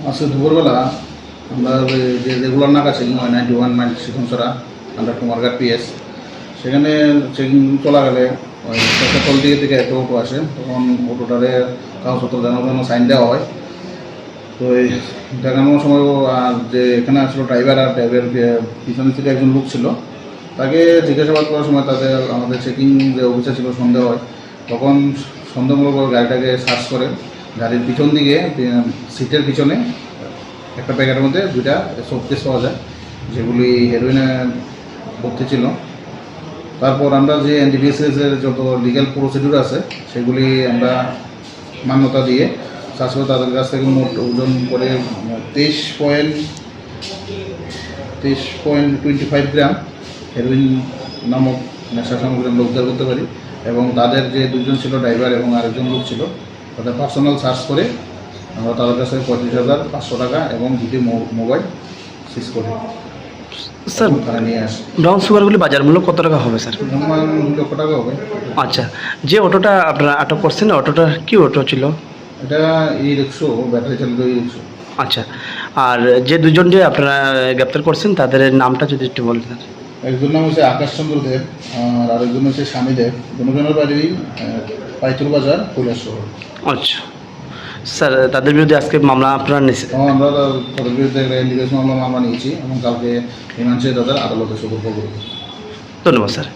আজকে দুপুরবেলা আমরা যে রেগুলার নাকা চেকিং হয় 91 মাইল শিখনসরা আন্ডার কুমারঘাট পিএস, সেখানে চেকিং চলাকালে ওই পেট্রোল দিকে একটা অটো আসে। তখন অটোটারে কাগজপত্র দেখানোর জন্য সাইন দেওয়া হয়। তো এই দেখানোর সময় আর যে এখানে আসলো ড্রাইভার আর ড্রাইভার পিছনে থেকে একজন লোক ছিল, তাকে জিজ্ঞাসাবাদ করার সময় তাদের আমাদের চেকিং যে অফিসার ছিল সন্দেহ হয়। তখন সন্দেহমূলক গাড়িটাকে সার্চ করে গাড়ির পিছন দিকে সিটের পিছনে একটা প্যাকেটের মধ্যে 2টা শোকেস পাওয়া যায়, যেগুলি হেরোইনে ভর্তি ছিল। তারপর আমরা যে এনডিপিএসের যত লিগ্যাল প্রসিডিউর আছে সেগুলি আমরা মান্যতা দিয়ে সার্চ করে তাদের কাছ থেকে মোট ওজন করে 23.25 গ্রাম হেরোইন নামক নেশা সামগ্রী আমরা উদ্ধার করতে পারি। এবং তাদের যে দুজন ছিল ড্রাইভার এবং আরেকজন লোক ছিল, তাদের পার্সোনাল সার্চ করে আমরা তাদের কাছে 35,500 টাকা এবং 2টি মোবাইল সিজ করি। স্যার তারা নিয়ে আসে। ব্রাউন সুগারগুলি বাজার মূল্য কত টাকা হবে স্যার? 2 লক্ষ টাকা হবে। আচ্ছা, যে অটোটা আপনারা আটক করছেন অটোটা কি অটো ছিল? এটা ই-রিক্সা, ব্যাটারি চালিত ই-রিক্সা। আচ্ছা, আর যে দুজন যে আপনারা গ্রেপ্তার করছেন তাদের নামটা যদি একটু বলতেন। একজন নাম হচ্ছে আকাশচন্দ্র দেব আর আরেকজন হচ্ছে স্বামী দেব। দুজনের বাড়ি পাইতুর বাজার, কৈলাসহর। আচ্ছা স্যার, তাদের বিরুদ্ধে আজকে মামলা আপনারা নিয়েছেন? আমরা তাদের বিরুদ্ধে একটা ইন্ডিকেশন মামলা নিয়েছি এবং কালকে হিমাংশু তাদের আদালতে সুপর্দ করব। ধন্যবাদ স্যার।